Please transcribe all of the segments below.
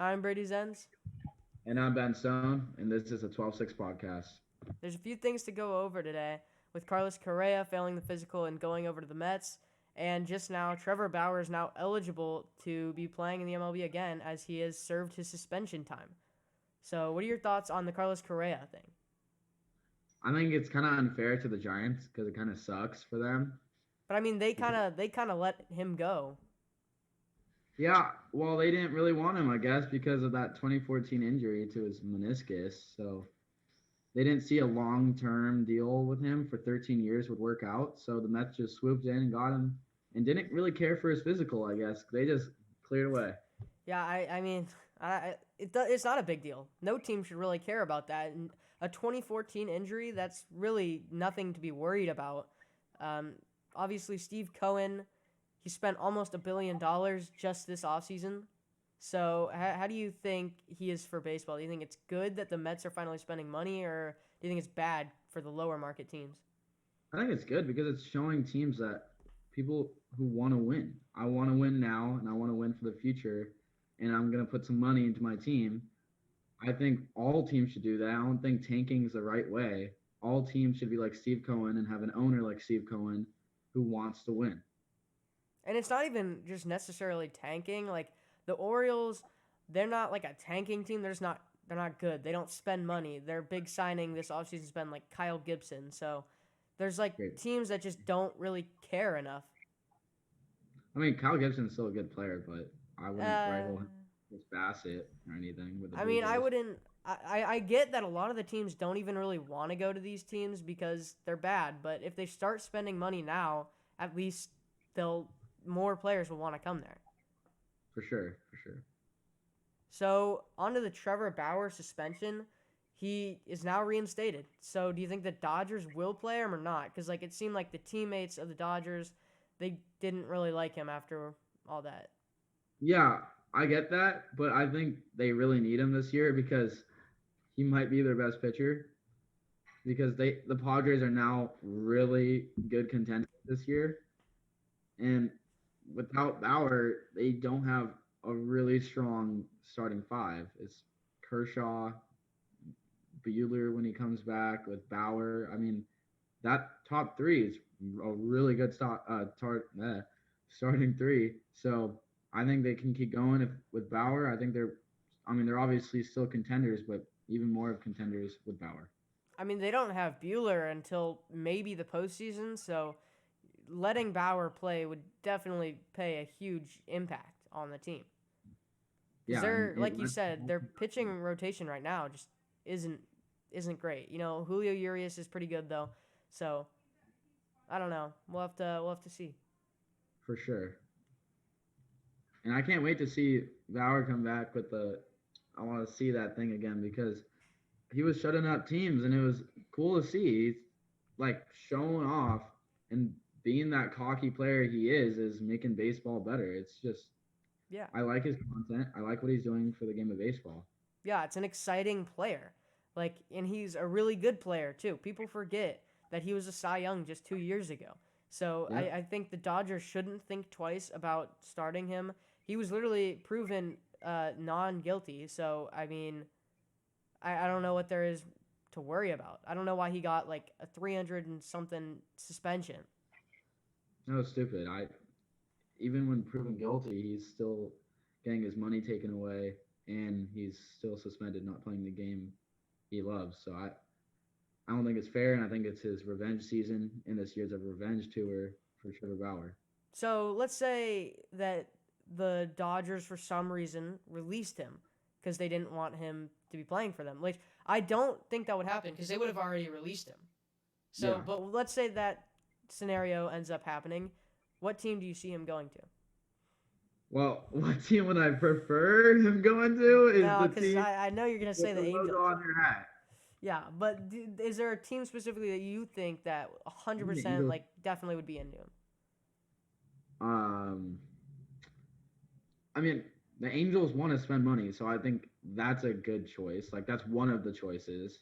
I'm Brady Zenz. And I'm Ben Stone, and this is a 12-6 podcast. There's a few things to go over today with Carlos Correa failing the physical and going over to the Mets. And just now, Trevor Bauer is now eligible to be playing in the MLB again as he has served his suspension time. So, what are your thoughts on the Carlos Correa thing? I think it's kind of unfair to the Giants because it kind of sucks for them. But I mean, they kind of let him go. Yeah, well, they didn't really want him, I guess, because of that 2014 injury to his meniscus. So they didn't see a long-term deal with him for 13 years would work out. So the Mets just swooped in and got him and didn't really care for his physical, I guess. They just cleared away. Yeah, I mean, it's not a big deal. No team should really care about that. And a 2014 injury, that's really nothing to be worried about. Um, Obviously, Steve Cohen, he spent almost $1 billion just this offseason. So, how do you think he is for baseball? Do you think it's good that the Mets are finally spending money, or do you think it's bad for the lower market teams? I think it's good because it's showing teams that people who want to win. I want to win now and I want to win for the future, and I'm going to put some money into my team. I think all teams should do that. I don't think tanking is the right way. All teams should be like Steve Cohen and have an owner like Steve Cohen who wants to win. And it's not even just necessarily tanking. Like the Orioles, they're not like a tanking team. They're not good. They don't spend money. Their big signing this offseason has been like Kyle Gibson. So there's like Great. teams that just don't really care enough. I mean, Kyle Gibson's still a good player, but I wouldn't Uh, rival him with Bassett or anything with the I Blue mean, I Jays. wouldn't. I get that a lot of the teams don't even really want to go to these teams because they're bad. But if they start spending money now, at least they'll more players will want to come there. For sure, for sure. So onto the Trevor Bauer suspension. He is now reinstated. So do you think the Dodgers will play him or not? Because like it seemed like the teammates of the Dodgers, they didn't really like him after all that. Yeah, I get that, but I think they really need him this year because he might be their best pitcher because the Padres are now really good contenders this year, and without Bauer, they don't have a really strong starting five. It's Kershaw, Bueller when he comes back with Bauer. I mean, that top three is a really good starting three. So I think they can keep going with Bauer. I mean, they're obviously still contenders, but even more of contenders with Bauer. I mean, they don't have Bueller until maybe the postseason, so letting Bauer play would definitely pay a huge impact on the team. Because Yeah, and they're, it like you lets said, their pitching rotation right now just isn't isn't great. You know, Julio Urias is pretty good though, so I don't know. We'll have to see. for sure. And I can't wait to see Bauer come back with the. I want to see that thing again because he was shutting up teams, and it was cool to see. He's like showing off and being that cocky player he is making baseball better. It's just Yeah, I like his content. I like what he's doing for the game of baseball. yeah, it's an exciting player. Like, and he's a really good player too. People forget that he was a Cy Young just 2 years ago. So I, Yep. I think the Dodgers shouldn't think twice about starting him. He was literally proven non-guilty. So I mean, I don't know what there is to worry about. I don't know why he got like a 300 and something suspension. No, stupid. I even when proven guilty, he's still getting his money taken away, and he's still suspended, not playing the game he loves. So I don't think it's fair, and I think it's his revenge season, and this year's a revenge tour for Trevor Bauer. So let's say that the Dodgers, for some reason, released him because they didn't want him to be playing for them. Like, I don't think that would happen because they would have already released him. So, Yeah. but let's say that scenario ends up happening. What team do you see him going to? Well, what team would I prefer him going to is No, the because team I know you're gonna say with the the logo Angels. on their hat. Yeah, but is there a team specifically that you think that I think the 100% Eagles. like definitely would be into him? Um, I mean, the Angels want to spend money, so I think that's a good choice. Like that's one of the choices.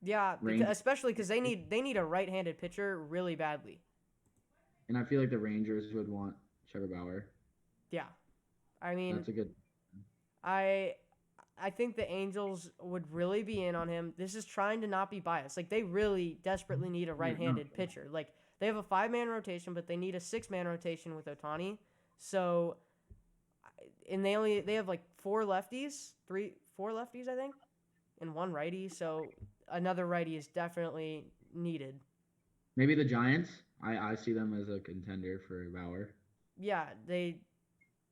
Yeah, because Rangers, especially because they need a right-handed pitcher really badly. and I feel like the Rangers would want Trevor Bauer. Yeah, I mean, That's a good. I I think the Angels would really be in on him. This is trying to not be biased. Like they really desperately need a Yeah, no, right-handed pitcher. Like they have a 5-man rotation, but they need a 6-man rotation with Otani. So and they have like four lefties I think, and one righty. So another righty is definitely needed. maybe the Giants. I see them as a contender for Bauer. Yeah, they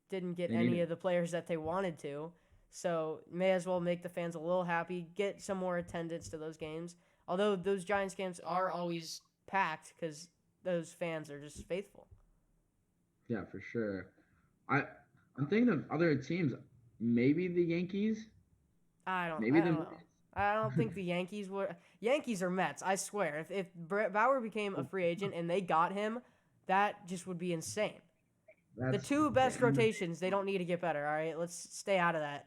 didn't get They need any it. of the players that they wanted to. So may as well make the fans a little happy, get some more attendance to those games. Although those Giants games are always packed because those fans are just faithful. Yeah, for sure. I I'm thinking of other teams. Maybe the Yankees. I Maybe the don't know. I don't think the Yankees were Yankees or Mets. I swear, if Bauer became a free agent and they got him, that just would be insane. The that's two best rotations, they don't need to get better. All right, let's stay out of that.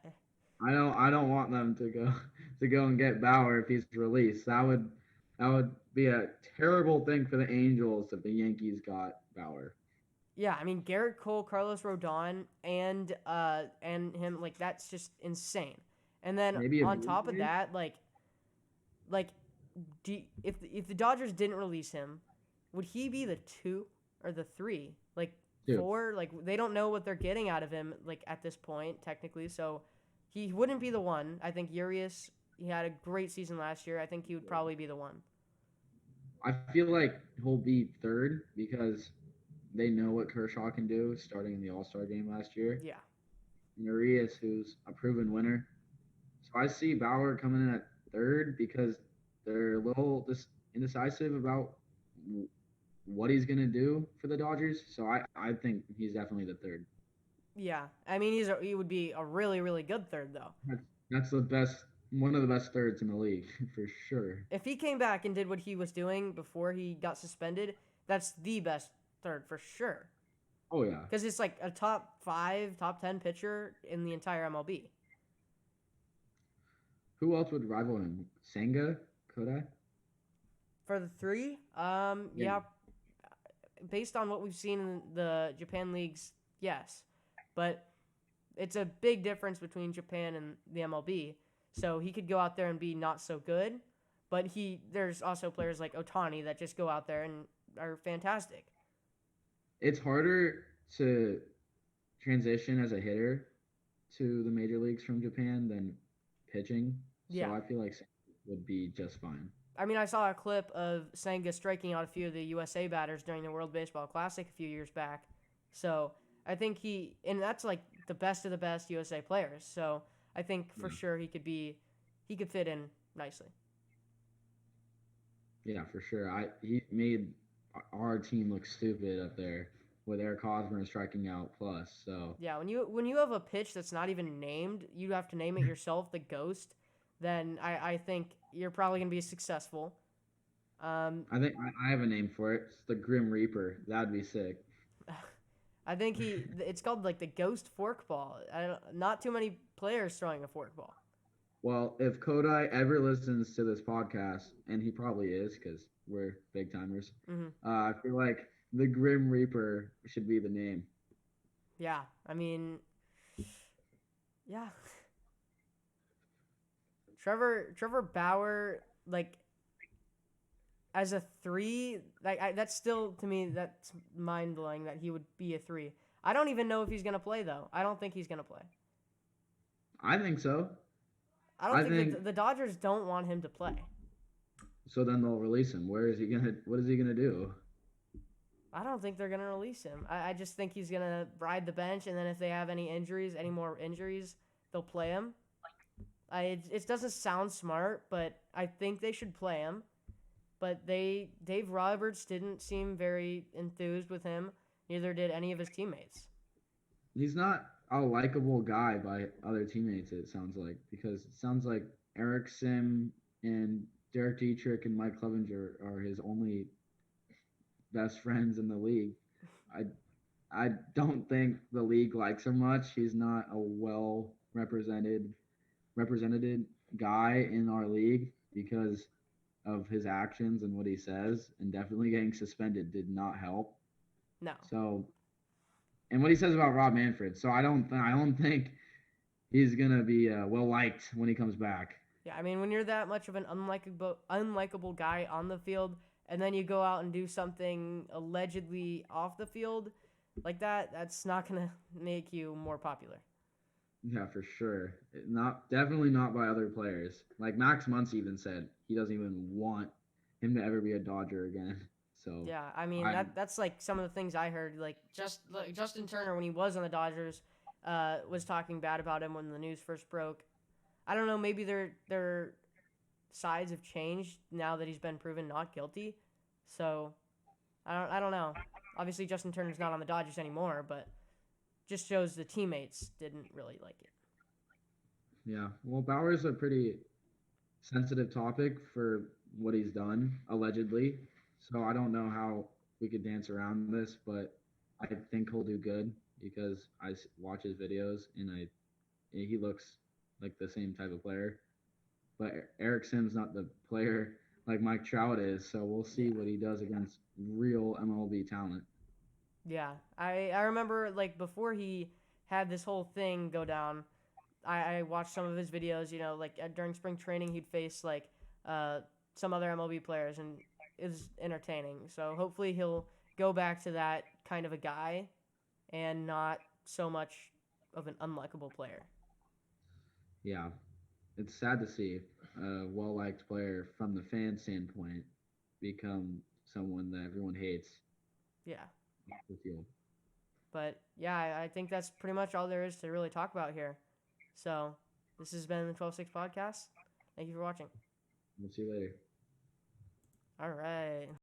I don't want them to go to go and get Bauer if he's released. That would be a terrible thing for the Angels if the Yankees got Bauer. Yeah, I mean Garrett Cole, Carlos Rodon, and him like that's just insane. And then Maybe a on Blue top of Jays? that, like if the Dodgers didn't release him, would he be the 2 or the 3? Like Dude, 4? Like they don't know what they're getting out of him like at this point technically. So he wouldn't be the 1. I think Urias he had a great season last year. I think he would probably be the 1. I feel like he'll be third because they know what Kershaw can do starting in the All Star game last year. Yeah. Urias, who's a proven winner. So I see Bauer coming in at third because they're a little indecisive about what he's gonna do for the Dodgers. So I think he's definitely the third. Yeah. I mean he would be a really good third though. That's the best, one of the best thirds in the league for sure. If he came back and did what he was doing before he got suspended, that's the best third for sure. Oh yeah. Because it's like a top 5, top 10 pitcher in the entire MLB. Who else would rival him? Senga, Kodai. For the 3, Yeah. yeah, based on what we've seen in the Japan leagues, yes, but it's a big difference between Japan and the MLB. So he could go out there and be not so good, but there's also players like Otani that just go out there and are fantastic. It's harder to transition as a hitter to the major leagues from Japan than pitching. So Yeah. I feel like Senga would be just fine. I mean, I saw a clip of Senga striking out a few of the USA batters during the World Baseball Classic a few years back. So I think and that's like the best of the best USA players. So I think for Yeah. sure he could fit in nicely. Yeah, for sure. He made our team look stupid up there with Eric Hosmer striking out plus. So Yeah, when you have a pitch that's not even named, you have to name it yourself, the Ghost. Then I think you're probably gonna be successful. Um, I think I have a name for it. It's the Grim Reaper. That'd be sick. I think it's called like the Ghost Forkball. Not too many players throwing a forkball. Well, if Kodai ever listens to this podcast, and he probably is because we're big timers, Hmm. I feel like the Grim Reaper should be the name. Yeah, I mean, yeah. Trevor Bauer like as a 3, that's still to me that's mind blowing that he would be a 3. I don't even know if he's gonna play though. I don't think he's gonna play. I think so. I don't I think think the Dodgers don't want him to play. so. Then they'll release him. Where is he gonna? What is he gonna do? I don't think they're gonna release him. I just think he's gonna ride the bench, and then if they have any more injuries, they'll play him. It doesn't sound smart, but I think they should play him. But Dave Roberts didn't seem very enthused with him. Neither did any of his teammates. He's not a likable guy by other teammates. It sounds like because it sounds like Eric Sim and Derek Dietrich and Mike Clevenger are his only best friends in the league. I I don't think the league likes him much. He's not a well represented guy in our league because of his actions and what he says, and definitely getting suspended did not help. No. So, and what he says about Rob Manfred. So I don't think he's gonna be well liked when he comes back. Yeah, I mean, when you're that much of an unlikable guy on the field, and then you go out and do something allegedly off the field like that, that's not gonna make you more popular. Yeah, for sure. Not definitely not by other players. Like Max Muncy even said he doesn't even want him to ever be a Dodger again. So Yeah, I mean I that's like some of the things I heard. Like Justin Turner when he was on the Dodgers, was talking bad about him when the news first broke. I don't know. Maybe their sides have changed now that he's been proven not guilty. So I don't know. Obviously, Justin Turner's not on the Dodgers anymore, but just shows the teammates didn't really like it. yeah. Well, Bauer's a pretty sensitive topic for what he's done allegedly. So I don't know how we could dance around this, but I think he'll do good because watch his videos and he looks like the same type of player. But Eric Sims not the player like Mike Trout is, so we'll see Yeah, what he does against real MLB talent. yeah. I remember like before he had this whole thing go down. I watched some of his videos. You know, like during spring training, he'd face like uh, some other MLB players, and it was entertaining. So hopefully he'll go back to that kind of a guy and not so much of an unlikable player. Yeah, it's sad to see a well liked player from the fan standpoint become someone that everyone hates Yeah. off the field. But yeah, I think that's pretty much all there is to really talk about here. So this has been the 12-6 podcast. Thank you for watching. We'll see you later. All right.